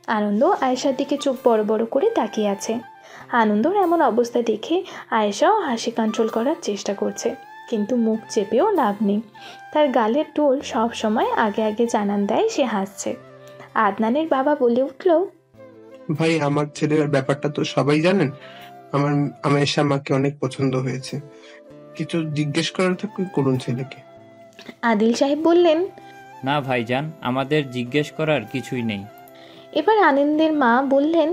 আনন্দ আয়েশার দিকে চোখ বড় বড় করে তাকিয়ে আছে। আনন্দর এমন অবস্থা দেখে আয়েশাও হাসি কন্ট্রোল করার চেষ্টা করছে, কিন্তু মুখ চেপেও লাভ নেই। তার গালের টোল সব সময় আগে আগে জানান দেয় সে হাসছে। আদনানের বাবা বলে উঠল, ভাই, আমার ছেলের ব্যাপারটা তো সবাই জানেন। আমার আয়েশা আমাকে অনেক পছন্দ হয়েছে। কিছু জিজ্ঞেস করার থাকলে করুন ছেলেকে। আদিল সাহেব বললেন, না ভাইজান, আমাদের জিজ্ঞেস করার কিছুই নেই। এবার আনন্দের মা বললেন,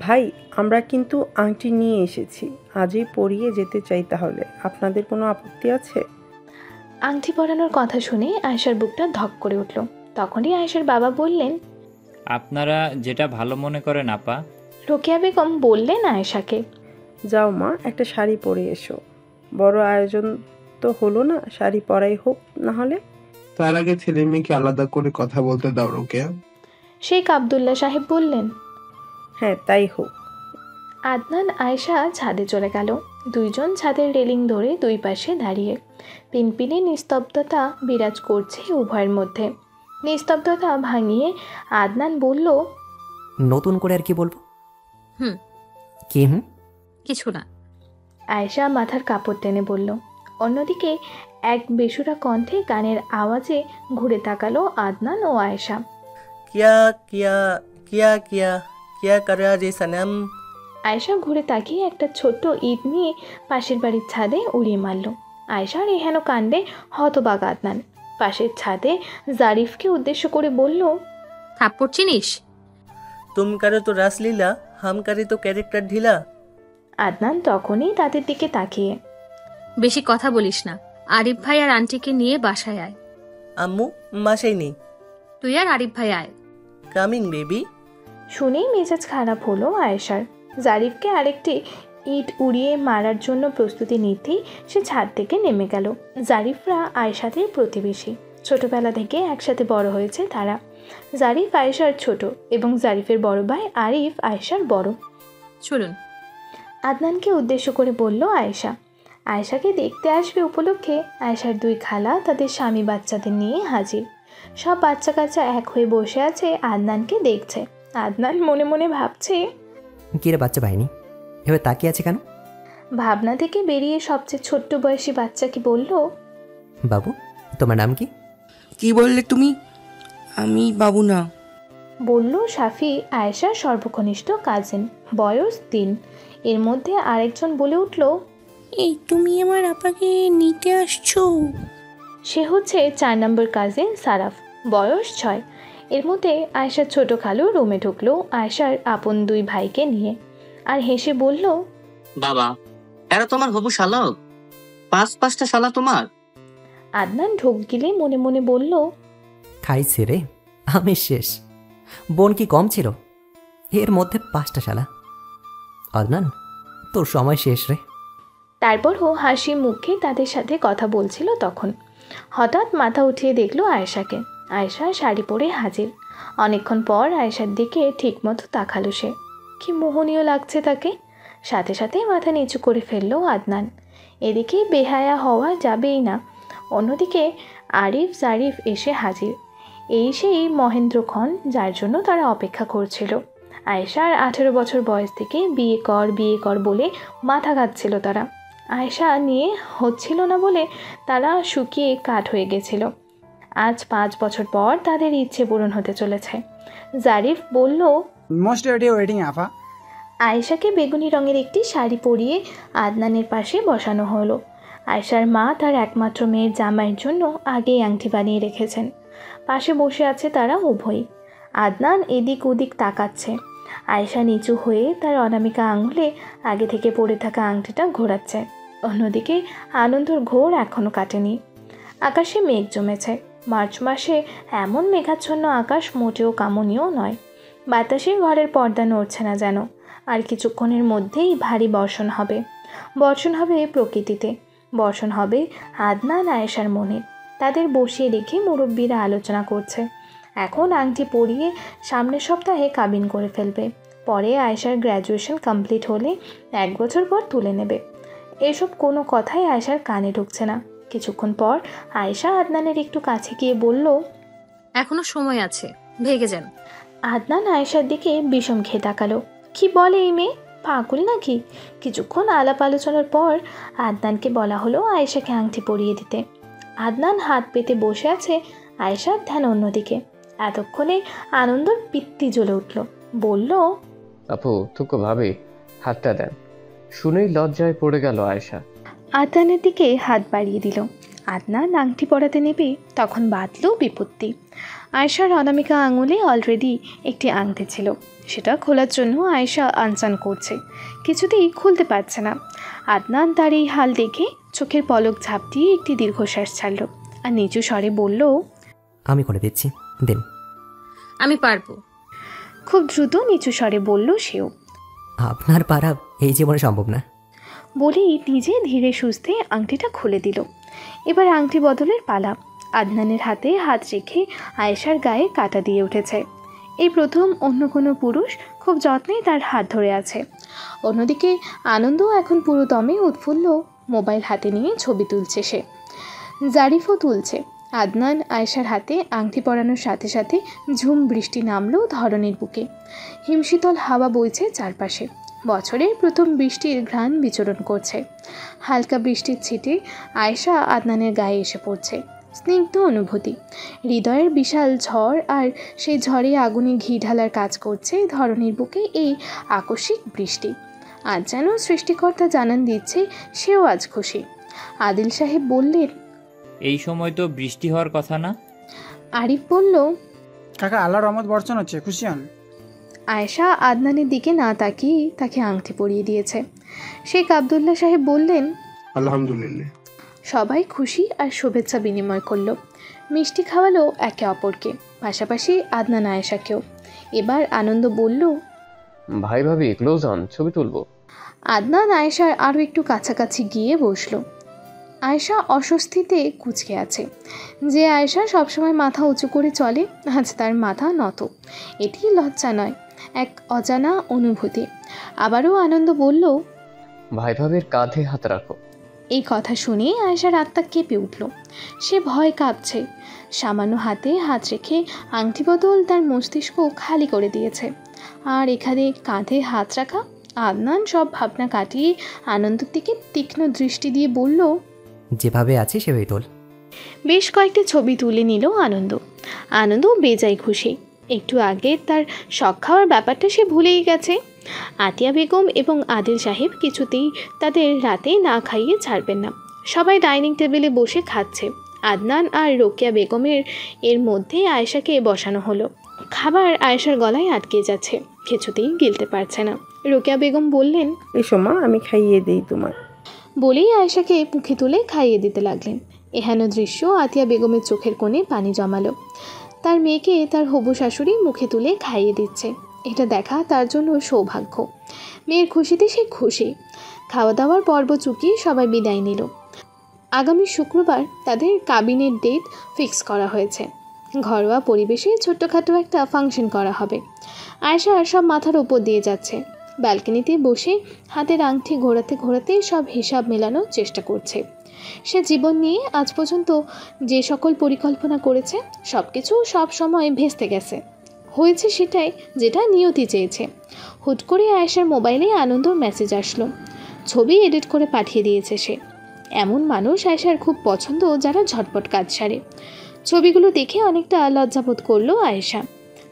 ভাই, আমরা কিন্তু আংটি নিয়ে এসেছি, আজই পরিয়ে যেতে চাই। তাহলে আপনাদের কোনো আপত্তি আছে? আংটি পরানোর কথা শুনে আয়েশার বুকটা ধক করে উঠল। তখনই আয়েশার বাবা বললেন, আপনারা যেটা ভালো মনে করেন আপা। রোকেয়া বেগম বললেন আয়েশাকে, যাও মা, একটা শাড়ি পরে এসো। বড় আয়োজন তো হলো না, শাড়ি পরাই হোক না হলে। তার আগে ছেলে মেয়েকে আলাদা করে কথা বলতে দাও রোকেয়া। শেখ আবদুল্লাহ সাহেব বললেন। হ্যাঁ, তাই হোক। আদনান আয়েশা ছাদে চলে গেল। দুইজন ছাদের রেলিং ধরে দুই পাশে দাঁড়িয়ে। পিনপিনে নিস্তব্ধতা বিরাজ করছে উভয়ের মধ্যে। নিস্তব্ধতা ভাঙিয়ে আদনান বলল, নতুন করে আর কি বলবো? হুম কি কিছু না। আয়েশা মাথার কাপড় টেনে বলল। অন্যদিকে এক বেসুরা কণ্ঠে গানের আওয়াজে ঘুরে তাকালো আদনান ও আয়েশা। কিয়া কিয়া কিয়া কিয়া কিয়া করা যে সনম। আয়েশা ঘুরে তাকিয়ে একটা ছোট্ট ইট নিয়ে পাশের বাড়ির ছাদে উড়িয়ে মারল। আয়েশার এহেন কাণ্ডে হতবাক আদনান। পাশের ছাদে জারিফকে উদ্দেশ্য করে বলল, থাপ্পড় চিনিস? তুম করে তো রাসলীলা, হাম করে তো ক্যারেক্টার ঢিলা। আদনান তখনই তাদের দিকে তাকিয়ে, বেশি কথা বলিস না, আরিফ ভাই আর আন্টিকে নিয়ে বাসায় আয়। আম্মু মাসাই নেই। তুই আর আরিফ ভাই আয়। Coming baby. শুনেই মেজাজ খারাপ হলো আয়েশার। জারিফকে আরেকটি ইট উড়িয়ে মারার জন্য প্রস্তুতি নিতেই সে ছাদ থেকে নেমে গেল। জারিফরা আয়েশাদের প্রতিবেশী, ছোটবেলা থেকে একসাথে বড় হয়েছে তারা। জারিফ আয়েশার ছোট এবং জারিফের বড় ভাই আরিফ আয়েশার বড়। চলুন। আদনানকে উদ্দেশ্য করে বলল আয়েশা। আয়েশাকে দেখতে আসবে উপলক্ষে আয়েশার দুই খালা তাদের স্বামী বাচ্চাদের নিয়ে হাজির। সব বাচ্চা কাচ্চা এক হয়ে বসে আছে, আদনানকে দেখছে। আদনান মনে মনে ভাবছে, কি রে বাচ্চা বাহিনী, এভাবে তাকিয়ে আছে কেন? ভাবনা থেকে বেরিয়ে সবচেয়ে ছোট্ট বয়সী বাচ্চাকে বলল, বাবু, তোমার নাম কি? কি বললে তুমি? আমি বাবু না। বলল সাফি, আয়েশার সর্বকনিষ্ঠ কাজিন, বয়স 3। এর মধ্যে আরেকজন বলে উঠল, এই তুমি আমার আপাকে নিতে আসছো? সে হচ্ছে 4 নম্বর কাজিন সারাফ, বয়স 6। এর মধ্যে আয়েশার ছোট খালু রুমে ঢুকলো আয়েশার আপন দুই ভাইকে নিয়ে, আর হেসে বলল, বাবা, এরা তোমার হবু শালক? 5-5টা শালা তোমার? আদনান ঢোক গিলে মনে মনে বলল, খাইছে রে, আমি শেষ। বোন কি কম ছিল? এর মধ্যে 5টা শালা। আদনান, তোর সময় শেষ রে। তারপরও হাসি মুখে তাদের সাথে কথা বলছিল। তখন হঠাৎ মাথা উঠিয়ে দেখলো আয়েশাকে। আয়েশা শাড়ি পরে হাজির। অনেকক্ষণ পর আয়েশার দিকে ঠিকমতো তাকালো সে। কি মোহনীয় লাগছে তাকে। সাথে সাথে মাথা নিচু করে ফেললো আদনান। এদিকে বেহায়া হওয়া যাবেই না। অন্যদিকে আরিফ জারিফ এসে হাজির। এই সেই মহেন্দ্র খন যার জন্য তারা অপেক্ষা করছিল। আয়েশার 18 বছর বয়স থেকে বিয়ে কর বলে মাথা ঘাটছিল তারা। আয়েশা নিয়ে হচ্ছিল না বলে তারা শুকিয়ে কাঠ হয়ে গেছিল। আজ 5 বছর পর তাদের ইচ্ছে পূরণ হতে চলেছে। জারিফ বলল, মোস্ট ওয়েটিং আফা। আয়েশাকে বেগুনি রঙের একটি শাড়ি পরিয়ে আদনানের পাশে বসানো হলো। আয়েশার মা তার একমাত্র মেয়ের জামাইয়ের জন্য আগেই আংটি বানিয়ে রেখেছেন। পাশে বসে আছে তারা উভয়ই। আদনান এদিক ওদিক তাকাচ্ছে। আয়েশা নিচু হয়ে তার অনামিকা আঙুলে আগে থেকে পড়ে থাকা আংটিটা ঘোরাচ্ছে। অন্যদিকে আনন্দর ঘোর এখনও কাটেনি। আকাশে মেঘ জমেছে। মার্চ মাসে এমন মেঘাচ্ছন্ন আকাশ মোটেও কামনীয় নয়। বাতাসে ঘরের পর্দা নড়ছে না যেন। আর কিছুক্ষণের মধ্যেই ভারী বর্ষণ হবে। বর্ষণ হবে প্রকৃতিতে, বর্ষণ হবে আদনান আয়েশার মনে। তাদের বসিয়ে রেখে মুরব্বীরা আলোচনা করছে। এখন আংটি পরিয়ে সামনের সপ্তাহে কাবিন করে ফেলবে। পরে আয়েশার গ্র্যাজুয়েশন কমপ্লিট হলে 1 বছর পর তুলে নেবে। এসব কোনো কথাই আয়েশার কানে ঢুকছে না। কিছুক্ষণ পর আয়েশা আদনানের একটু কাছে গিয়ে বলল, এখনো সময় আছে, ভেগে যান। আদনান আয়েশার দিকে বিষম খেয়ে তাকালো। কি বলে এই মেয়ে, পাগল নাকি? কিছুক্ষণ আলাপ আলোচনার পর আদনানকে বলা হলো আয়েশাকে আংটি পরিয়ে দিতে। আদনান হাত পেতে বসে আছে, আয়েশার ধ্যান অন্যদিকে। এতক্ষণে আনন্দর পিত্তি জ্বলে উঠল, বলল, আপু থুকো ভাবি, হাতটা দেন। শুনেই লজ্জায় পড়ে গেল আয়েশা। আদনানের দিকে হাত বাড়িয়ে দিল। আদনান আংটি পরাতে নেবে তখন বাঁধল বিপত্তি। আয়েশার অনামিকা আঙুলে অলরেডি একটি আংটি ছিল, সেটা খোলার জন্য আয়েশা আনচান করছে, কিছুতেই খুলতে পারছে না। আদনান তার এই হাল দেখে চোখের পলক ঝাপটিয়ে একটি দীর্ঘশ্বাস ছাড়ল আর নিচু স্বরে বলল, আমি করে দিচ্ছি, দিন। আমি পারবো। খুব দ্রুত নিচু স্বরে বলল সেও। আপনার পারা এই জীবনে সম্ভব না। বলেই নিজে ধীরে সুস্থে আংটিটা খুলে দিল। এবার আংটি বদলের পালা। আদনানের হাতে হাত রেখে আয়েশার গায়ে কাটা দিয়ে উঠেছে। এই প্রথম অন্য কোনো পুরুষ খুব যত্নে তার হাত ধরে আছে। অন্যদিকে আনন্দ এখন পুরো দমে উৎফুল্ল, মোবাইল হাতে নিয়ে ছবি তুলছে সে, জারিফও তুলছে। আদনান আয়েশার হাতে আংটি পরানোর সাথে সাথে ঝুম বৃষ্টি নামলো ধরনের বুকে। হিমশীতল হাওয়া বইছে চারপাশে, বছরের প্রথম বৃষ্টির ঘ্রাণ বিচরণ করছে। হালকা বৃষ্টির ছিটে আয়েশা আদনানের গায়ে এসে পড়ছে, স্নিগ্ধ অনুভূতি। হৃদয়ের বিশাল ঝড়, আর সেই ঝড়ে আগুনে ঘি ঢালার কাজ করছে ধরনের বুকে এই আকস্মিক বৃষ্টি। আজ যেন সৃষ্টিকর্তা জানান দিচ্ছে সেও আজ খুশি। আদিল সাহেব বললেন, এই সময় তো বৃষ্টি হওয়ার কথা না। আরিফ বলল, কাকা আল্লাহর রহমত বর্ষণ হচ্ছে, খুশি হন। আয়েশা আদনানের দিকে না তাকিয়ে তাকে আংটি পরিয়ে দিয়েছে। শেখ আবদুল্লাহ সাহেব বললেন, আলহামদুলিল্লাহ। সবাই খুশি আর শুভেচ্ছা বিনিময় করলো, মিষ্টি খাওয়ালো একে অপরকে, পাশাপাশি আদনান আয়েশাকেও। এবার আনন্দ বলল, ভাই ভাবি ক্লোজ হন, ছবি তুলবো। আদনান আয়েশার আরও একটু কাছাকাছি গিয়ে বসলো। আয়েশা অস্বস্তিতে কুঁচকে আছে। যে আয়েশা সবসময় মাথা উঁচু করে চলে, আজ তার মাথা নত। এটি লজ্জা নয়, এক অজানা অনুভূতি। আবারও আনন্দ বলল, ভাই ভাবির কাঁধে হাত রাখো। এই কথা শুনে আয়েশার আত্মা কেঁপে উঠল। সে ভয় কাঁপছে। সামান্য হাতে হাত রেখে আংটি বদল তার মস্তিষ্ক খালি করে দিয়েছে। আর এখানে কাঁধে হাত রাখা। আদনান সব ভাবনা কাটিয়ে আনন্দের দিকে তীক্ষ্ণ দৃষ্টি দিয়ে বলল, যেভাবে আছে সেভাবেই তোল। বেশ কয়েকটি ছবি তুলে নিল আনন্দ। আনন্দ বেজায় খুশি। একটু আগে তার শখ খাওয়ার ব্যাপারটা সে ভুলেই গেছে। আতিয়া বেগম এবং আদিল সাহেব কিছুতেই তাদের রাতে না খাইয়ে ছাড়বেন না। সবাই ডাইনিং টেবিলে বসে খাচ্ছে। আদনান আর রোকেয়া বেগমের এর মধ্যে আয়েশাকে বসানো হলো। খাবার আয়েশার গলায় আটকে যাচ্ছে, কিছুতেই গিলতে পারছে না। রোকেয়া বেগম বললেন, এসো মা, আমি খাইয়ে দিই তোমার। বলেই আয়েশাকে মুখে তুলে খাইয়ে দিতে লাগলেন। এহেন দৃশ্য আতিয়া বেগমের চোখের কোণে পানি জমালো। তার মেয়েকে তার হবু শাশুড়ি মুখে তুলে খাইয়ে দিচ্ছে, এটা দেখা তার জন্য সৌভাগ্য। মেয়ের খুশিতে সে খুশি। খাওয়া দাওয়ার পর্ব চুকিয়ে সবাই বিদায় নিল। আগামী শুক্রবার তাদের কাবিনের ডেট ফিক্স করা হয়েছে। ঘরোয়া পরিবেশে ছোট্টখাটো একটা ফাংশন করা হবে। আয়েশা সব মাথার উপর দিয়ে যাচ্ছে। ব্যালকনিতে বসে হাতের আংটি ঘোরাতে ঘোরাতে সব হিসাব মেলানোর চেষ্টা করছে। সে জীবন নিয়ে আজ পর্যন্ত যে সকল পরিকল্পনা করেছে সব কিছু সব সময় ভেস্তে গেছে। হয়েছে সেটাই যেটা নিয়তি চেয়েছে। হুট করে আয়েশার মোবাইলে আনন্দর মেসেজ আসলো। ছবি এডিট করে পাঠিয়ে দিয়েছে সে। এমন মানুষ আয়েশার খুব পছন্দ যারা ঝটপট কাজ সারে। ছবিগুলো দেখে অনেকটা লজ্জাবোধ করলো আয়েশা।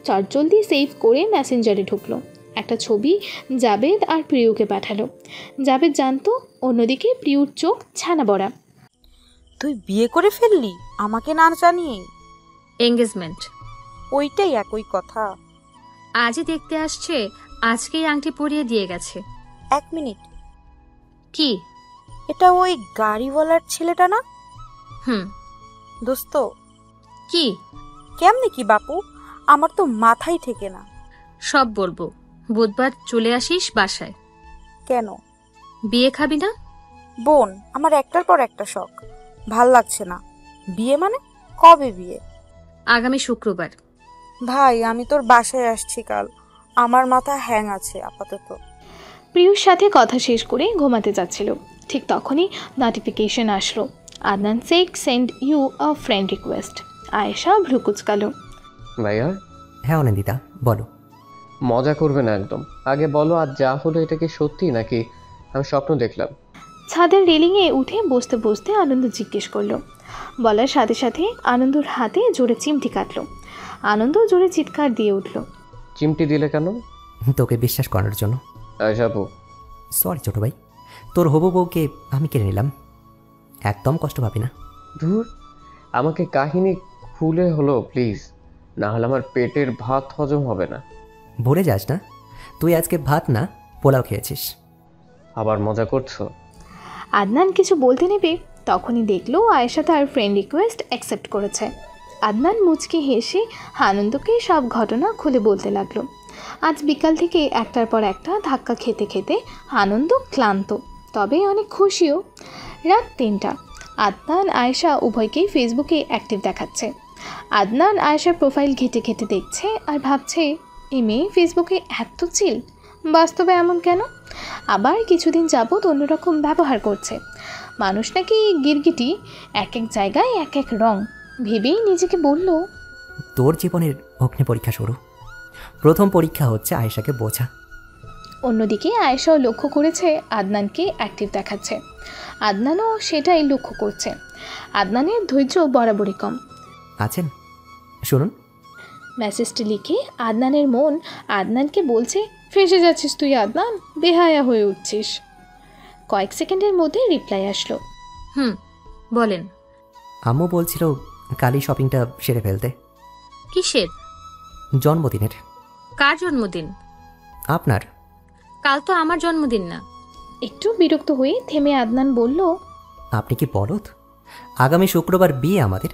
চটজলদি সেভ করে মেসেঞ্জারে ঢুকলো। একটা ছবি জাবেদ আর প্রিয়কে পাঠালো। জাবেদ জানতো, অন্যদিকে প্রিয়র চোখ ছানা বড়া। তুই বিয়ে করে ফেললি আমাকে না জানিয়ে? এঙ্গেজমেন্ট। ওইটাই একই কথা। আজই দেখতে আসছে, আজকেই আংটি পরিয়ে দিয়ে গেছে। 1 মিনিট। কি? এটা ওই গাড়িওয়ালার ছেলেটা না? দোস্ত। কি? কেমনে কি বাপু, আমার তো মাথায় ঠেকে না। সব বলবো, বুধবার চলে আসিস বাসায়। কেন? বিয়ে খাবি না? বোন, আমার একটার পর একটা শখ, ভাল লাগছে না। বিয়ে মানে? কবে বিয়ে? আগামী শুক্রবার। ভাই আমি তোর বাসায় আসছি কাল, আমার মাথা হ্যাং আছে আপাতত। প্রিয়র সাথে কথা শেষ করে ঘুমাতে যাচ্ছিল, ঠিক তখনই নোটিফিকেশন আসলো, Adnan Sheikh send you a friend request. Ayesha ভ্রু কুচকালো। ভাইয়া হ্যাঁ অনিন্দিতা, বলো। মজা করবে না একদম। আগে বলো, আজ যা হলো এটা কি সত্যি নাকি আমি স্বপ্ন দেখলাম? ছাদের রেলিংয়ে উঠে বসতে বসতে আনন্দ জিজ্ঞেস করলো। বলার সাথে সাথে আনন্দর হাতে জোরে চিমটি কাটলো। আনন্দ জোরে চিৎকার দিয়ে উঠল। চিমটি দিলে কেন? তোকে বিশ্বাস করার জন্য। যাবো। সরি ছোট ভাই, তোর হবু বউকে আমি কিনে নিলাম, একদম কষ্ট পাবি না। ধুর, আমাকে কাহিনী খুলে হলো প্লিজ, না হলে আমার পেটের ভাত হজম হবে না। ভুলে যাস না, তুই আজকে ভাত না পোলাও খেয়েছিস। আবার মজা করছো? আদনান কিছু বলতে নেবে তখনই দেখলো আয়েশা তার ফ্রেন্ড রিকোয়েস্ট অ্যাকসেপ্ট করেছে। আদনান মুচকি হেসে আনন্দকে সব ঘটনা খুলে বলতে লাগলো। আজ বিকাল থেকে একটার পর একটা ধাক্কা খেতে খেতে আনন্দ ক্লান্ত, তবে অনেক খুশিও। রাত 3টা। আদনান আয়েশা উভয়কেই ফেসবুকে অ্যাক্টিভ দেখাচ্ছে। আদনান আয়েশার প্রোফাইল ঘেটে ঘেটে দেখছে আর ভাবছে, এই মেয়ে ফেসবুকে এত চিল, বাস্তবে এমন কেন? আবার কিছুদিন যাবৎ অন্যরকম ব্যবহার করছে। মানুষ নাকি গিরগিটি, এক এক জায়গায় এক এক রং ভেবেই নিজেকে বলল, তোর জীবনের অগ্নি পরীক্ষা শুরু। প্রথম পরীক্ষা হচ্ছে আয়েশাকে বোঝা। অন্যদিকে আয়েশাও লক্ষ্য করেছে আদনানকে অ্যাক্টিভ দেখাচ্ছে। আদনানও সেটাই লক্ষ্য করছে। আদনানের ধৈর্য বরাবরই কম। আছেন শুনুন। মেসেজটি লিখে আদনানের মন আদনানকে বলছে, ফেসে যাচ্ছিস তুই আদনান, বেহায়া হয়ে উঠছিস। কয়েক সেকেন্ডের মধ্যে রিপ্লাই আসলো। বলেন। আম্মু বলছিল কালই শপিংটা সেরে ফেলতে। কিসের? জন্মদিনের। কার জন্মদিন? আপনার। কাল তো আমার জন্মদিন না। একটু বিরক্ত হয়ে থেমে আদনান বলল, আপনি কি বলদ? আগামী শুক্রবার বিয়ে আমাদের,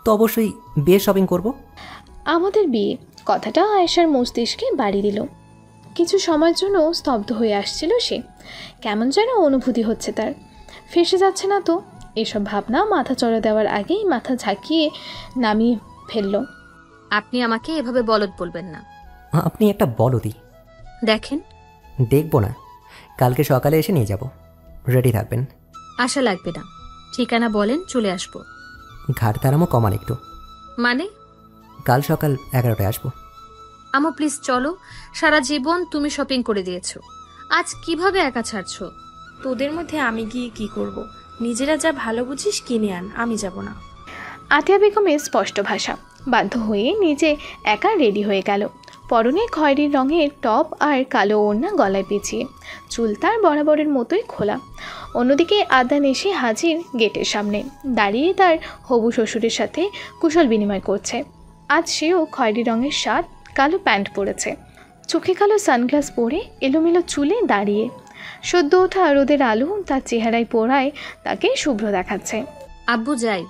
তো অবশ্যই বিয়ে শপিং করব। আমাদের বিয়ে কথাটা আয়েশার মস্তিষ্কে বাড়ি দিল। কিছু সময়ের জন্য স্তব্ধ হয়ে আসছিল সে। কেমন যেন অনুভূতি হচ্ছে তার। ফেসে যাচ্ছে না তো? এসব ভাবনা মাথা চড়া দেওয়ার আগেই মাথা ঝাঁকিয়ে নামিয়ে ফেলল। আপনি আমাকে এভাবে বলদ বলবেন না। আপনি একটা বলদি। দেখেন। দেখব না, কালকে সকালে এসে নিয়ে যাব, রেডি থাকবেন। আশা লাগবে না, ঠিকানা বলেন, চলে আসবো। ঘাট তারামও কমান একটু। মানে? কাল সকাল 11টায় আসবো। আমো প্লিজ চলো, সারা জীবন তুমি শপিং করে দিয়েছো, আজ কিভাবে একা ছাড়ছো? তোদের মধ্যে আমি গিয়ে কি করব? নিজেরা যা ভালো বুঝিস কিনে আন, আমি যাব না। আতিয়া বেগমের স্পষ্ট ভাষা। বাধ্য হয়ে নিজে একা রেডি হয়ে গেল। পরনে খয়েরি রঙের টপ আর কালো ওড়না গলায় পেঁচিয়ে, চুল তার বরাবরের মতোই খোলা। অন্যদিকে আদনান এসে হাজির গেটের সামনে, দাঁড়িয়ে তার হবু শ্বশুরের সাথে কুশল বিনিময় করছে। আজ সেও খয়েরি রঙের শার্ট, কালো প্যান্ট পরেছে, চোখে কালো সানগ্লাস পরে এলোমেলো চুলে দাঁড়িয়ে। সদ্য ওঠা রোদের আলো তার চেহারায় পোড়ায় তাকে শুভ্র দেখাচ্ছে। আব্বু যাই।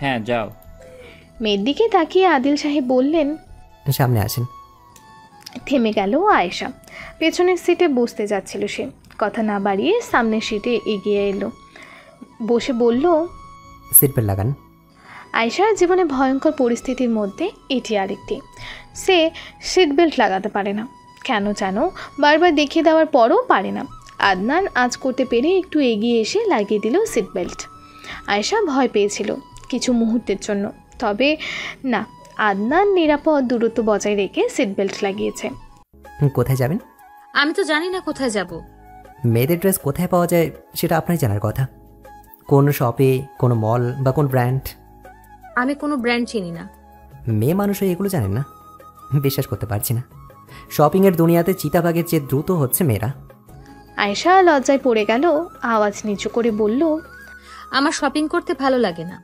হ্যাঁ যাও। মেয়ের দিকে তাকিয়ে আদিল সাহেব বললেন, সামনে আসেন। থেমে গেল আয়েশা। পেছনের সিটে বসতে যাচ্ছিল সে। কথা না বাড়িয়ে সামনের সিটে এগিয়ে এলো, বসে বলল, সিট বেল্ট লাগান। আয়েশার জীবনে ভয়ঙ্কর পরিস্থিতির মধ্যে এটি আরেকটি। সে সিট বেল্ট লাগাতে পারে না, কেন জানো বারবার দেখিয়ে দেওয়ার পরও পারে না। আদনান আজ করতে পেরে একটু এগিয়ে এসে লাগিয়ে দিল সিট বেল্ট। আয়েশা ভয় পেয়েছিল কিছু মুহূর্তের জন্য, তবে না, আদনান নিরাপদ দূরত্ব বজায় রেখে সিট বেল্ট লাগিয়েছে। কোথায় যাবেন? আমি তো জানি না কোথায় যাব। মেয়েদের ড্রেস কোথায় পাওয়া যায় সেটা আপনার জানার কথা। কোন শপে, কোন মল বা কোন ব্র্যান্ড? আমি কোনো ব্র্যান্ড চিনি না। মেয়ে মানুষ হয়ে এগুলো জানেন না? বিশ্বাস করতে পারছি না। শপিংয়ের দুনিয়াতে চিতাবাঘের চেয়ে দ্রুত হচ্ছে মেয়েরা। আয়েশা লজ্জায় পড়ে গেল, আওয়াজ নিচু করে বলল, আমার শপিং করতে ভালো লাগে না।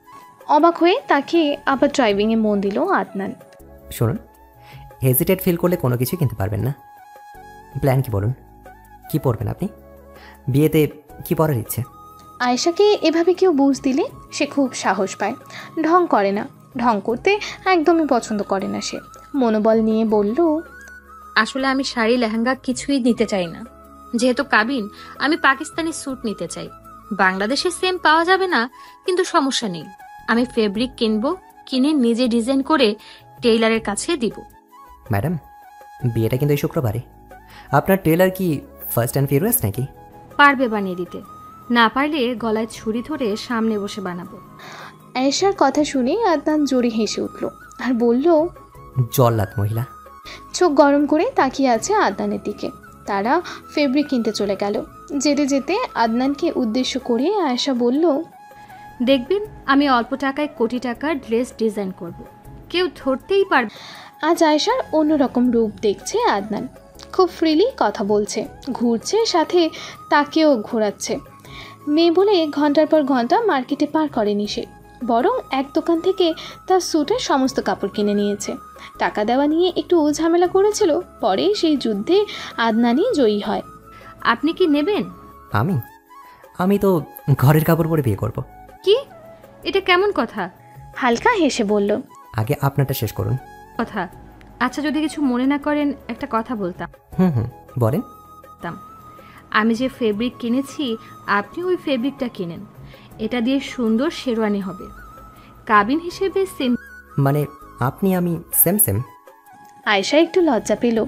অবাক হয়ে তাকে আবার ড্রাইভিংয়ে মন দিল আদনান। শুনুন, হেজিটেট ফিল করলে কোনো কিছু কিনতে পারবেন না। প্ল্যান কি বলুন? কি পরবেন আপনি? বিয়েতে কি পরার ইচ্ছে? আয়েশাকে এভাবে কেউ বুঝ দিলে সে খুব সাহস পায়। ঢং করে না, ঢং করতে একদমই পছন্দ করে না সে। মনোবল নিয়ে বলল, আসলে আমি শাড়ি লেহেঙ্গা কিছুই নিতে চাই না। যেহেতু কাবিন, আমি পাকিস্তানি স্যুট নিতে চাই। বাংলাদেশে সেম পাওয়া যাবে না, কিন্তু সমস্যা নেই, আমি ফেব্রিক কিনবো, কিনে নিজে ডিজাইন করে টেইলারের কাছে দিব। ম্যাডাম, বিয়েটা কিন্তু এই শুক্রবারে। আপনার টেইলার কি ফার্স্ট অ্যান্ড ফিউরিয়াস নাকি? পারবে বানিয়ে দিতে, না পারলে গলায় ছুরি ধরে সামনে বসে বানাবো। আয়েশার কথা শুনে আদনান জোরে হেসে উঠল আর বলল, জল্লাদ মহিলা। চোখ গরম করে তাকিয়ে আছে আদনানের দিকে। তারা ফেব্রিক কিনতে চলে গেল। যেতে যেতে আদনানকে উদ্দেশ্য করে আয়েশা বলল, দেখবেন আমি অল্প টাকায় কোটি টাকার ড্রেস ডিজাইন করব, কেউ ধরতেই পারবে। আজ আয়েশার অন্যরকম রূপ দেখছে আদনান। খুব ফ্রিলি কথা বলছে, ঘুরছে, সাথে তাকেও ঘোরাচ্ছে। মেয়ে বলে ঘন্টার পর ঘন্টা মার্কেটে পার করেনি সে, বরং এক দোকান থেকে তার স্যুটের সমস্ত কাপড় কিনে নিয়েছে। টাকা দেওয়া নিয়ে একটু ঝামেলা করেছিল, পরে সেই যুদ্ধে আদনানই জয়ী হয়। আপনি কি নেবেন? আমি তো ঘরের কাপড় পরে বিয়ে করব। কি? এটা কেমন কথা? হালকা হেসে বলল, আগে আপনারটা শেষ করুন। কথা? আচ্ছা, যদি কিছু মনে না করেন একটা কথা বলতাম। বলেন। আমি যে ফেব্রিক কিনেছি আপনি ওই ফেব্রিকটা কিনেন, এটা দিয়ে সুন্দর শেরওয়ানি হবে। কাবিন হিসেবে সেম। মানে আপনি আমি সেম সেম? আয়েশা একটু লজ্জা পেল।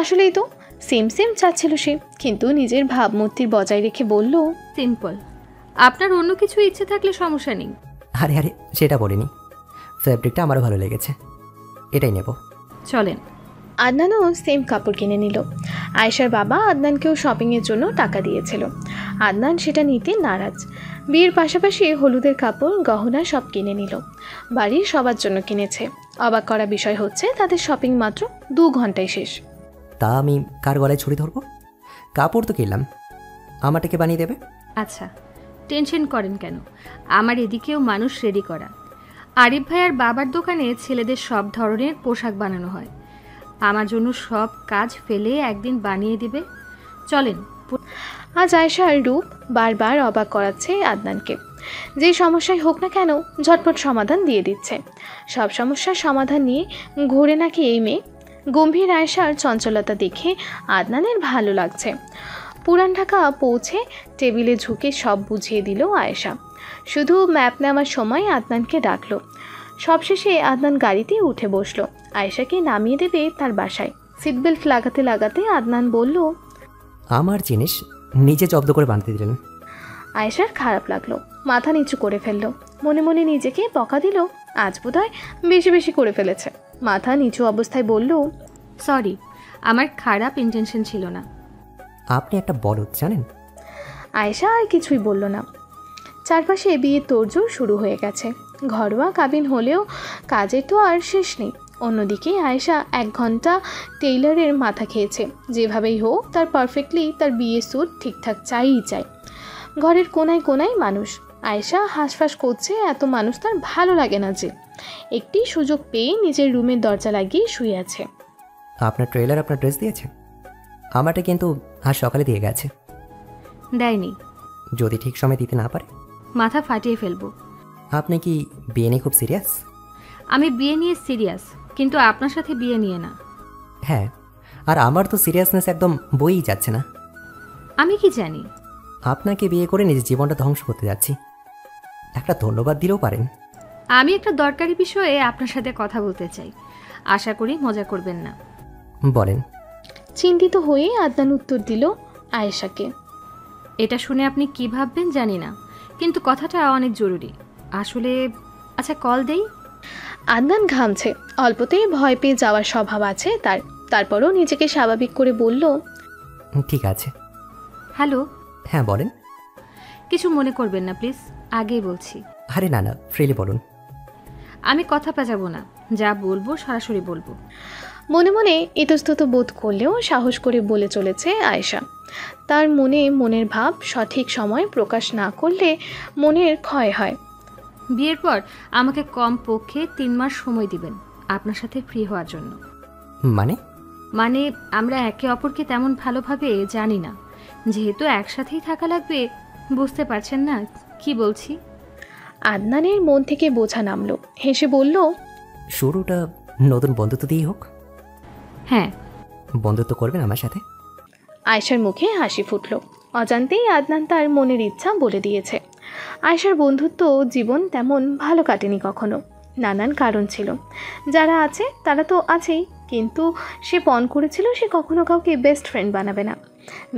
আসলেই তো সেম সেম চাচ্ছিল সে, কিন্তু নিজের ভাবমূর্তি বজায় রেখে বলল, সিম্পল। আপনার অন্য কিছু ইচ্ছে থাকলে সমস্যা নেই। আরে সেটা বলিনি, ফেব্রিকটা আমারও ভালো লেগেছে, এটাই নেব। চলেন। আদনানও সেম কাপড় কিনে নিল। আয়েশার বাবা আদনানকেও শপিংয়ের জন্য টাকা দিয়েছিল। আদনান সেটা নিতে নারাজ। বিয়ের পাশাপাশি হলুদের কাপড়, গহনা সব কিনে নিল। বাড়ির সবার জন্য কিনেছে। অবাক করা বিষয় হচ্ছে তাদের শপিং মাত্র 2 ঘন্টায় শেষ। তা আমি কার গলায় ছুরি ধরবো? কাপড় তো কিনলাম, আমারটাকে বানিয়ে দেবে। আচ্ছা, টেনশন করেন কেন, আমার এদিকেও মানুষ রেডি করা। আরিফ ভাইয়ার বাবার দোকানে ছেলেদের সব ধরনের পোশাক বানানো হয়। আমার জন্য সব কাজ ফেলে একদিন বানিয়ে দিবে। চলেন। আজ আয়েশার রূপ বারবার অবাক করাচ্ছে আদনানকে। যে সমস্যাই হোক না কেন ঝটপট সমাধান দিয়ে দিচ্ছে। সব সমস্যার সমাধান নিয়ে ঘুরে নাকি এই মেয়ে। গম্ভীর আয়েশার চঞ্চলতা দেখে আদনানের ভালো লাগছে। পুরান ঢাকা পৌঁছে টেবিলে ঝুঁকে সব বুঝিয়ে দিল আয়েশা। শুধু ম্যাপ নেওয়ার সময় আদনানকে ডাকলো। সবশেষে আদনান গাড়িতে উঠে বসলো। আয়েশাকে নামিয়ে দেবে তার বাসায়। সিটবেল্ট লাগাতে লাগাতে আদনান বলল, আমার জিনিস নিজে জব্দ করে বানাতে দিলেন। আয়েশার খারাপ লাগলো, মাথা নিচু করে ফেললো। মনে মনে নিজেকে বকা দিল, আজ বোধহয় বেশি বেশি করে ফেলেছে। মাথা নিচু অবস্থায় বলল, সরি, আমার খারাপ ইন্টেনশন ছিল না। আপনি একটা বলদ জানেন। আয়েশা আর কিছুই বলল না। চারপাশে বিয়ের তোড়জোড় শুরু হয়ে গেছে। ঘরোয়া কাবিন হলেও কাজের তো আর শেষ নেই। অন্যদিকে আয়েশা 1 ঘন্টা টেইলারের মাথা খেয়েছে। যেভাবেই হোক তার পারফেক্টলি তার বিয়ের স্যুট ঠিকঠাক চাই। ঘরের কোনায় কোনায় মানুষ। আয়েশা হাঁসফাঁস করছে, এত মানুষ তার ভালো লাগে না যে। একটি সুযোগ পেয়ে নিজের রুমের দরজা লাগিয়ে শুয়ে আছে। আপনার ট্রেলার আপনার ড্রেস দিয়েছে? আমারটা কিন্তু আজ সকালে দিয়ে গেছে। দেয়নি। যদি ঠিক সময় দিতে না পারে মাথা ফাটিয়ে ফেলবো। আপনি কি বিয়ে নিয়ে খুব সিরিয়াস? আমি বিয়ে নিয়ে সিরিয়াস, কিন্তু আপনার সাথে বিয়ে নিয়ে না। হ্যাঁ, আর আমার তো সিরিয়াসনেস একদম বইই যাচ্ছে না। আমি কি জানি? আপনাকে বিয়ে করে নিজের জীবনটা ধ্বংস করতে যাচ্ছি। একটা ধন্যবাদ দিলেও পারেন। আমি একটা দরকারি বিষয়ে আপনার সাথে কথা বলতে চাই, আশা করি মজা করবেন না। বলেন। চিন্তিত হয়ে আদনান উত্তর দিল আয়েশাকে। এটা শুনে আপনি কি ভাববেন জানি না, কিন্তু কথাটা অনেক জরুরি আসলে। আচ্ছা, কল দেই। আদনান ঘামছে, অল্পতেই ভয় পেয়ে যাওয়ার স্বভাব আছে তার। তারপরও নিজেকে স্বাভাবিক করে বলল, ঠিক আছে। হ্যালো। হ্যাঁ বলেন। কিছু মনে করবেন না প্লিজ, আগেই বলছি। আরে না, ফ্রিলি বলুন। আমি কথা পেঁচাবো না, যা বলবো সরাসরি বলবো। মনে মনে ইতস্তত বোধ করলেও সাহস করে বলে চলেছে আয়েশা। তার মনের ভাব সঠিক সময় প্রকাশ না করলে মনের ক্ষয় হয়। বিয়ের পর আমাকে কমপক্ষে 3 মাস সময় দিবেন আপনার সাথে ফ্রি হওয়ার জন্য। মানে আমরা একে অপরকে তেমন ভালোভাবে জানি না, যেহেতু একসাথেই থাকা লাগবে। বুঝতে পারছেন না কি বলছি? আদনানের মন থেকে বোঝা নামলো, হেসে বলল, শুরুটা নতুন বন্ধুত্ব দিয়েই হোক। হ্যাঁ। বন্ধুত্ব করবেন আমার সাথে? আয়েশার মুখে হাসি ফুটল। অজান্তেই আদনান তার মনের ইচ্ছা বলে দিয়েছে। আয়েশার বন্ধুত্ব জীবন তেমন ভালো কাটেনি কখনো। নানান কারণ ছিল। যারা আছে তারা তো আছেই, কিন্তু সে পণ করেছিল সে কখনো কাউকে বেস্ট ফ্রেন্ড বানাবে না।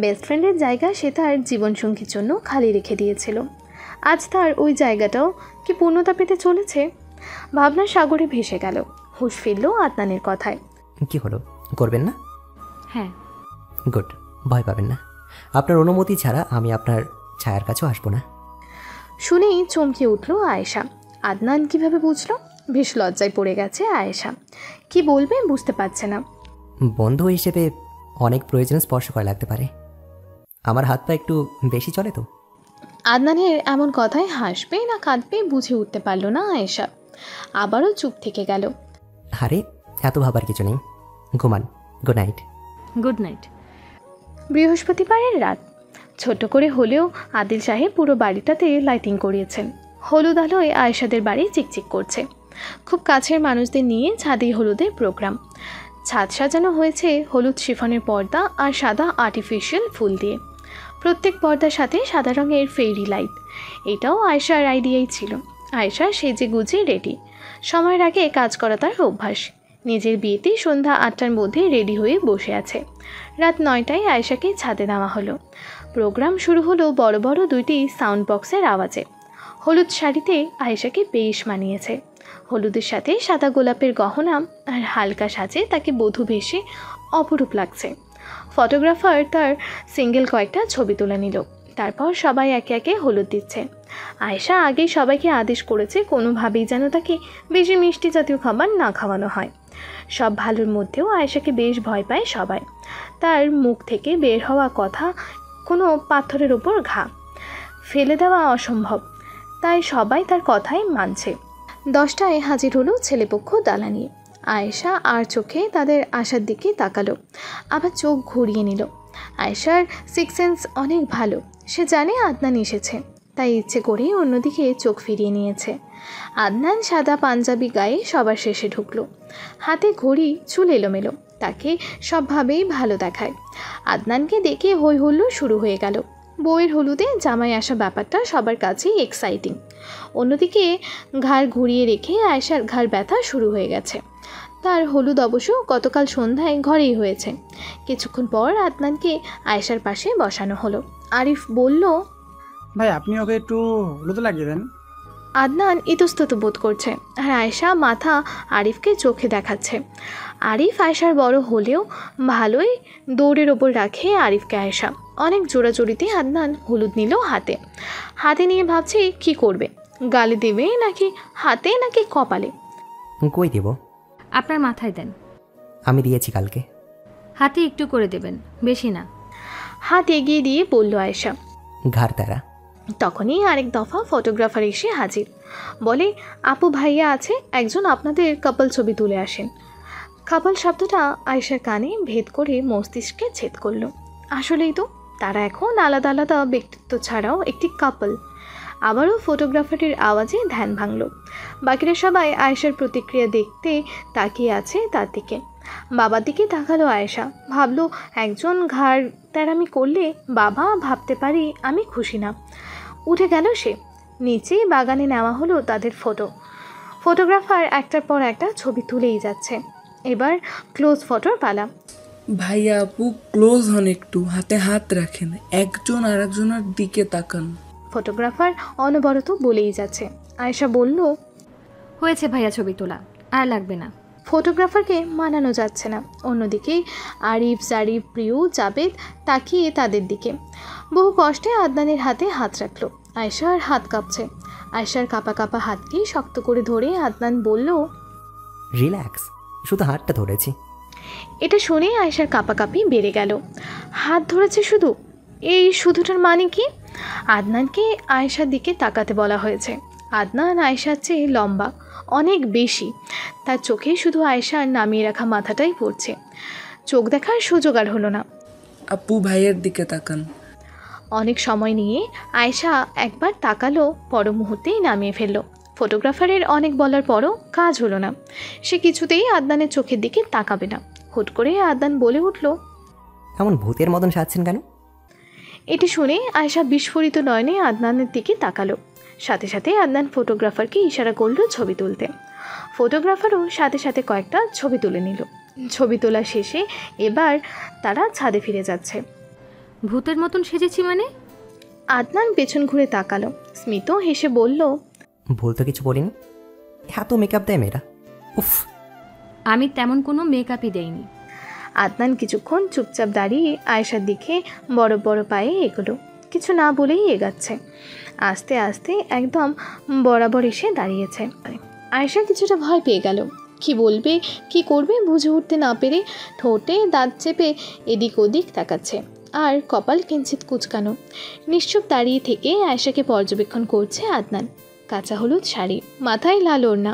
বেস্ট ফ্রেন্ডের জায়গা সে তার জীবনসঙ্গীর জন্য খালি রেখে দিয়েছিল। আজ তার ওই জায়গাটাও কি পূর্ণতা পেতে চলেছে? ভাবনার সাগরে ভেসে গেল। হুঁশ ফিরল আদনানের কথায়। কি হলো, করবেন না? হ্যাঁ। গুড, ভয় পাবেন না। আপনার অনুমতি ছাড়া আমি আপনার ছায়ার কাছেও আসবো না। শুনেই চমকে উঠল আয়েশা। আদনান কিভাবে বুঝলো? বেশ লজ্জায় পড়ে গেছে আয়েশা, কি বলবে বুঝতে পারছে না। বন্ধু হিসেবে অনেক প্রয়োজনে স্পর্শ করা লাগতে পারে। আমার হাত পা একটু বেশি চলে তো। আদনানের এমন কথায় হাসবে না কাঁদবে বুঝে উঠতে পারল না আয়েশা। আবারও চুপ থেকে গেল। আরে এত ভাবার কিছু নেই, ঘুমান। Good night. Good night. বৃহস্পতিবারের রাত। ছোট করে হলেও আদিল সাহেব পুরো বাড়িটাতে লাইটিং করিয়েছেন। হলুদ আলোয় আয়েশাদের বাড়ি চিকচিক করছে। খুব কাছের মানুষদের নিয়ে ছাদে হলুদের প্রোগ্রাম। ছাদ সাজানো হয়েছে হলুদ শিফনের পর্দা আর সাদা আর্টিফিশিয়াল ফুল দিয়ে। প্রত্যেক পর্দার সাথে সাদা রঙের ফেরি লাইট। এটাও আয়েশার আইডিয়াই ছিল। আয়েশা সেজে গুজে রেডি। সময়ের আগে কাজ করা তার অভ্যাস। নিজের বিয়েতে সন্ধ্যা 8টার মধ্যে রেডি হয়ে বসে আছে। রাত 9টায় আয়েশাকে ছাদে নেওয়া হলো। প্রোগ্রাম শুরু হলো বড় বড় 2টি সাউন্ড বক্সের আওয়াজে। হলুদ শাড়িতে আয়েশাকে বেশ মানিয়েছে। হলুদের সাথে সাদা গোলাপের গহনা আর হালকা সাজে তাকে বধূ বেশে অপরূপ লাগছে। ফটোগ্রাফার তার সিঙ্গেল কয়েকটা ছবি তুলে নিল। তারপর সবাই একে একে হলুদ দিচ্ছে। আয়েশা আগেই সবাইকে আদেশ করেছে কোনোভাবেই যেন তাকে বেশি মিষ্টি জাতীয় খাবার না খাওয়ানো হয়। সব ভালোর মধ্যেও আয়েশাকে বেশ ভয় পায় সবাই। তার মুখ থেকে বের হওয়া কথা কোনো পাথরের ওপর ঘা, ফেলে দেওয়া অসম্ভব, তাই সবাই তার কথাই মানছে। 10টায় হাজির হলো ছেলেপক্ষ দালানি। আয়েশা আর চোখে তাদের আসার দিকে তাকালো, আবার চোখ ঘুরিয়ে নিল। আয়েশার সিক্স সেন্স অনেক ভালো। সে জানে আদনান এসেছে, তাই ইচ্ছে করেই অন্যদিকে চোখ ফিরিয়ে নিয়েছে। আদনান সাদা পাঞ্জাবি গায়ে সবার শেষে ঢুকলো। হাতে ঘড়ি, চুল এলোমেলো, তাকে সবভাবেই ভালো দেখায়। আদনানকে দেখে হই হুল্লোড় শুরু হয়ে গেল। বউয়ের হলুদে জামাই আসা ব্যাপারটা সবার কাছেই এক্সাইটিং। অন্যদিকে ঘাড় ঘুরিয়ে রেখে আয়েশার ঘাড় ব্যথা শুরু হয়ে গেছে। তার হলুদ অবশ্য গতকাল সন্ধ্যায় ঘরেই হয়েছে। কিছুক্ষণ পর আদনানকে আয়েশার পাশে বসানো হলো। আরিফ বলল, ভাই আপনি ওকে একটু হলুদ লাগিয়ে দেন। আদনান ইতস্তত বোধ করছে, আর আয়েশা মাথা আরিফকে চোখে দেখাচ্ছে। আরিফ আয়েশার বড় হলেও ভালোই দৌড়ের ওপর রাখে আরিফকে আয়েশা। অনেক জোড়াজোড়িতে আদনান হলুদ নিল হাতে। হাতে নিয়ে ভাবছে কি করবে, গালে দেবে নাকি হাতে নাকি কপালে। কই দেব? আপনার মাথায় দেন। আমি দিয়েছি কালকে। হাতে একটু করে দেবেন, বেশি না। হাত এগিয়ে দিয়ে বলল আয়েশা। ঘাড় তারা। তখনই আরেক দফা ফটোগ্রাফার এসে হাজির। বলে, আপু ভাইয়া আছে একজন, আপনাদের কাপল ছবি তুলে আসেন। কাপল শব্দটা আয়েশার কানে ভেদ করে মস্তিষ্কে ছেদ করলো। আসলেই তো, তারা এখন আলাদা আলাদা ব্যক্তিত্ব ছাড়াও একটি কাপল। আবারও ফটোগ্রাফারের আওয়াজে ধ্যান ভাঙল। বাকিরা সবাই আয়েশার প্রতিক্রিয়া দেখতে তাকিয়ে আছে তার দিকে। বাবার দিকে তাকালো আয়েশা। ভাবলো, একজন ঘাড় তেরামি করলে বাবা ভাবতে পারি আমি খুশি না। উঠে গেল সে। নিচে বাগানে নেওয়া হলো তাদের ফটো। ফটোগ্রাফার একটার পর একটা ছবি তুলেই যাচ্ছে। এবার ক্লোজ ফটোর পালা। ভাইয়া আপু ক্লোজ হন, একটু হাতে হাত রাখেন, একজন আর একজনের দিকে তাকান। ফটোগ্রাফার অনবরত বলেই যাচ্ছে। আয়েশা বলল, হয়েছে ভাইয়া ছবি তোলা, আর লাগবে না। ফটোগ্রাফারকে মানানো যাচ্ছে না। অন্যদিকে আরিফ, জারিফ, প্রিয়, জাবেদ তাকিয়ে তাদের দিকে। বহু কষ্টে আদনানের হাতে হাত রাখলো। আয়েশার হাত কাঁপছে। আয়েশার কাঁপা কাঁপা হাতকে শক্ত করে ধরে আদনান বলল, রিল্যাক্স, শুধু হাতটা ধরেছি। এটা শুনে আয়েশার কাঁপাকাঁপি বেড়ে গেল। হাত ধরেছে শুধু, এই শুধুটার মানে কি? আদনানকে আয়েশার দিকে তাকাতে বলা হয়েছে। আদনান আয়েশার চেয়ে লম্বা, অনেক বেশি। তার চোখে শুধু আয়েশার নামিয়ে রাখা মাথাটাই পড়ছে। চোখ দেখার সুযোগ আর হলো না। আপু ভাইয়ের দিকে তাকান। অনেক সময় নিয়ে আয়েশা একবার তাকালো, পর মুহূর্তেই নামিয়ে ফেললো। ফটোগ্রাফারের অনেক বলার পরও কাজ হলো না। সে কিছুতেই আদনানের চোখের দিকে তাকাবে না। হুট করে আদনান বলে উঠল, এমন ভূতের মতন সাজছেন কেন? এটি শুনে আয়েশা বিস্ফোরিত নয়নে আদনানের দিকে তাকালো। সাথে সাথে আদনান ফটোগ্রাফারকে ইশারা করলো ছবি তুলতে। ফটোগ্রাফারও সাথে সাথে কয়েকটা ছবি তুলে নিল। ছবি তোলা শেষে এবার তারা ছাদে ফিরে যাচ্ছে। ভূতের মতন সেজেছি মানে? আদনান পেছন ঘুরে তাকালো। স্মিত হেসে বলল, ভুল তো কিছু বলিনি। এত মেকআপ দেয় মেয়েরা, উফ। আমি তেমন কোনো মেকআপই দেইনি। আদনান কিছুক্ষণ চুপচাপ দাঁড়িয়ে আয়েশার দিকে বড় বড় পায়ে এগোলো, কিছু না বলেই এগাচ্ছে। আস্তে আস্তে একদম বরাবর এসে দাঁড়িয়েছে। আয়েশা কিছুটা ভয় পেয়ে গেল, কি বলবে কি করবে বুঝে উঠতে না পেরে ঠোঁটে দাঁত চেপে এদিক ওদিক তাকাচ্ছে, আর কপাল কিঞ্চিত কুচকানো। নিশ্চুপ দাঁড়িয়ে থেকে আয়েশাকে পর্যবেক্ষণ করছে আদনান। কাঁচা হলুদ শাড়ি, মাথায় লাল ওড়না,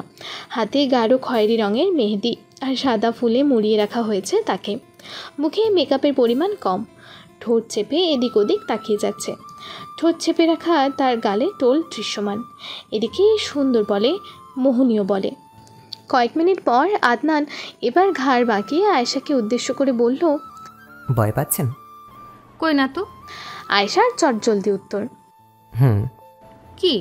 হাতে গাঢ় খয়েরি রঙের মেহেদি আর সাদা ফুলে মুড়িয়ে রাখা হয়েছে তাকে। মুখে মেকআপের পরিমাণ কম, ঠোঁট চেপে এদিক ওদিক তাকিয়ে যাচ্ছে। ঠোঁট চেপে রাখা তার গালে টোল দৃশ্যমান। এদিকে সুন্দর বলে, মোহনীয় বলে। কয়েক মিনিট পর আদনান এবার ঘাড় বাঁকিয়ে আয়েশাকে উদ্দেশ্য করে বলল, ভয় পাচ্ছেন? কই না তো। আয়েশার চটজলদি উত্তর, কি?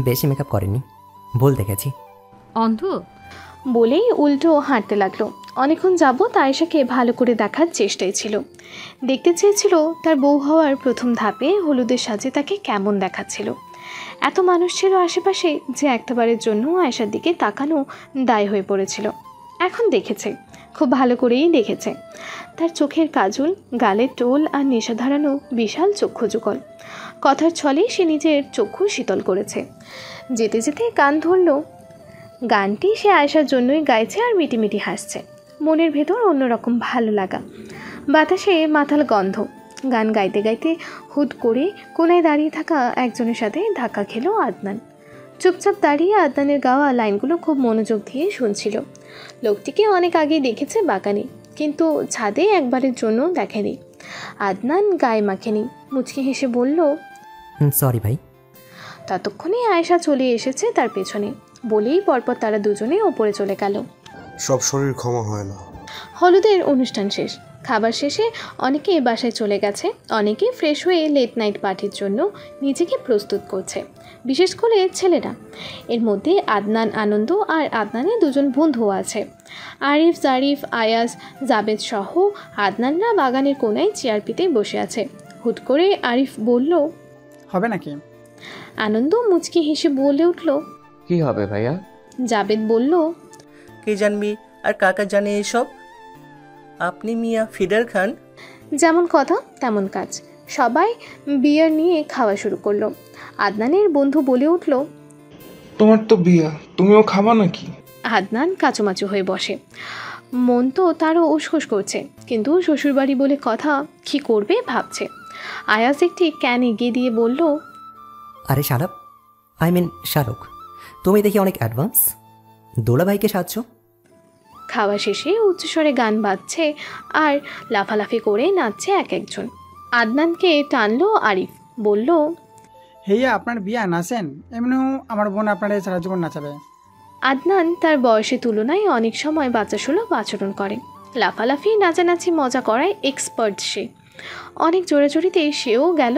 বেশি মেকআপ করেনি, ভুল দেখেছি। অন্ধ? বলেই উল্টো হাঁটতে লাগলো। অনেকক্ষণ যাবৎ আয়েশাকে ভালো করে দেখার চেষ্টাই ছিল। দেখতে চেয়েছিল তার বউ হওয়ার প্রথম ধাপে হলুদের সাজে তাকে কেমন দেখাচ্ছিল। এত মানুষ ছিল আশেপাশে যে একটাবারের জন্য আয়েশার দিকে তাকানো দায় হয়ে পড়েছিল। এখন দেখেছে, খুব ভালো করেই দেখেছে। তার চোখের কাজল, গালের টোল আর নেশা ধারানো বিশাল চক্ষু যুগল। কথার ছলে সে নিজের চক্ষু শীতল করেছে। যেতে যেতে গান ধরল। গানটি সে আয়েশার জন্যই গাইছে আর মিটিমিটি হাসছে। মনের ভেতর অন্যরকম ভালো লাগা, বাতাসে মাথাল গন্ধ। গান গাইতে গাইতে হুট করে কোনায় দাঁড়িয়ে থাকা একজনের সাথে ধাক্কা খেলো আদনান। চুপচাপ দাঁড়িয়ে আদনানের গাওয়া লাইনগুলো খুব মনোযোগ দিয়ে শুনছিল। লোকটিকে অনেক আগেই দেখেছে বাগানে, কিন্তু ছাদে একবারের জন্য দেখেনি। আদনান গায়ে মাখেনি, মুচকি হেসে বলল, সরি ভাই। ততক্ষণে আয়েশা চলে এসেছে তার পেছনে। বলেই পরপর তারা দুজনে ওপরে চলে গেল। সব শরীর ক্ষমা হয় না। হলুদের অনুষ্ঠান শেষ। খাবার শেষে অনেকে বাসায় চলে গেছে, অনেকে ফ্রেশ হয়ে লেট নাইট পার্টির জন্য নিজেকে প্রস্তুত করছে, বিশেষ করে ছেলেরা। এর মধ্যে আদনান, আনন্দ আর আদনানের দুজন বন্ধুও আছে। আরিফ, জারিফ, আয়াজ, জাবেদ সহ আদনানরা বাগানের কোনায় চেয়ার পেতে বসে আছে। হুট করে আরিফ বলল, হবে নাকি? আনন্দ মুচকি হেসে বলে উঠল, কি হবে ভাইয়া? জাবেদ বলল, কে জানবি আর কাকা জানে এসব? আপনি মিয়া ফিডার খান। যেমন কথা তেমন কাজ। সবাই বিয়ার নিয়ে খাওয়া শুরু করলো। আদনানের বন্ধু বলে উঠল, তোমার তো বিয়া, তুমিও খাবা নাকি? আদনান কাচুমাচু হয়ে বসে। মন তো তারও উসখুস করছে, কিন্তু শ্বশুরবাড়ি বলে কথা, কি করবে ভাবছে। আয়াজ একটি ক্যান এগিয়ে দিয়ে বলল, আরে শালাপ, আই মিন শাহরুখ, তুমি দেখি অনেক অ্যাডভান্স। দোলাভাইকে সাহায্য। খাওয়া শেষে উচ্চস্বরে গান বাজছে আর লাফালাফি করে নাচছে এক একজন। আদনানকে টানলো আরিফ, বলল, হেইয়া আপনার বিয়া নাচেন, এমনিও আমার বোন আপনার সারা জীবন নাচাবে। আদনান তার বয়সের তুলনায় অনেক সময় বাচ্চাসুলভ আচরণ করে। লাফালাফি, নাচানাচি, মজা করায় এক্সপার্ট সে। অনেক জোরাজোরিতে সেও গেল,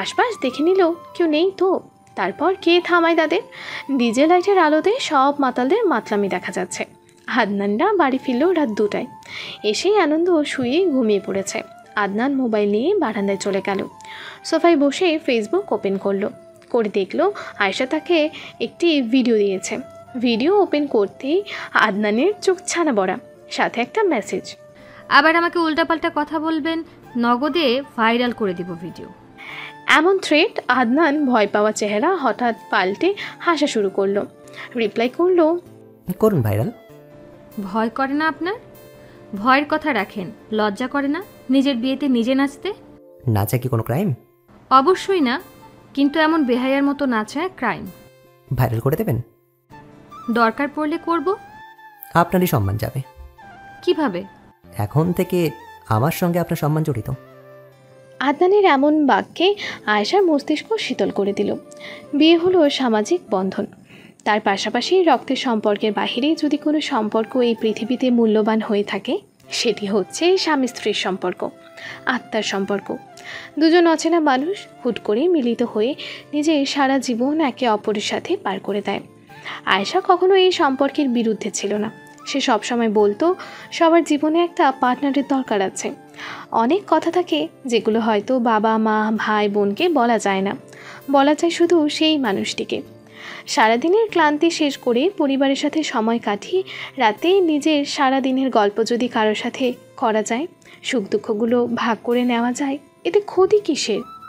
আশপাশ দেখে নিল কেউ নেই তো। তারপর কে থামায় তাদের? ডিজে লাইটের আলোতে সব মাতালদের মাতলামি দেখা যাচ্ছে। আদনানরা বাড়ি ফিরল রাত 2টায়। এসেই আনন্দ শুয়ে ঘুমিয়ে পড়েছে। আদনান মোবাইল নিয়ে বারান্দায় চলে গেল। সোফায় বসে ফেসবুক ওপেন করে দেখলো আয়েশা তাকে একটি ভিডিও দিয়েছে। ভিডিও ওপেন করতেই আদনানের চোখ ছানা বড়া, সাথে একটা মেসেজ, আবার আমাকে উল্টাপাল্টা কথা বলবেন, নগদে ভাইরাল করে দিব ভিডিও। এমন থ্রেট। আদনান ভয় পাওয়া চেহারা হঠাৎ পাল্টে হাসা শুরু করলো। রিপ্লাই করলো, করুন ভাইরাল। ভয় করে না আপনার? ভয়ের কথা রাখেন, লজ্জা করে না নিজের বিয়েতে নিজে নাচতে? নাচা কি কোনো ক্রাইম? অবশ্যই না, কিন্তু এমন বেহায়ার মতো নাচা ক্রাইম। ভাইরাল করে দেবেন? দরকার পড়লে করব। আপনারই সম্মান যাবে। কিভাবে? এখন থেকে আমার সঙ্গে আপনার সম্মান জড়িত। আদনানের এমন বাক্যে আয়েশার মস্তিষ্ক শীতল করে দিল। বিয়ে হলো সামাজিক বন্ধন, তার পাশাপাশি রক্তের সম্পর্কের বাহিরে যদি কোনো সম্পর্ক এই পৃথিবীতে মূল্যবান হয়ে থাকে, সেটি হচ্ছে স্বামী স্ত্রীর সম্পর্ক, আত্মার সম্পর্ক। দুজন অচেনা মানুষ হুট করে মিলিত হয়ে নিজের সারা জীবন একে অপরের সাথে পার করে দেয়। আয়েশা কখনো এই সম্পর্কের বিরুদ্ধে ছিল না। সে সবসময় বলতো সবার জীবনে একটা পার্টনারের দরকার আছে। অনেক কথা থাকে যেগুলো হয়তো বাবা, মা, ভাই, বোনকে বলা যায় না, বলা যায় শুধু সেই মানুষটিকে। সারাদিনের ক্লান্তি শেষ করে পরিবারের সাথে সময় কাটিয়ে রাতে নিজের সারা দিনের গল্প যদি কারোর সাথে করা যায়, সুখ দুঃখগুলো ভাগ করে নেওয়া যায়, এতে ক্ষতি কিসের?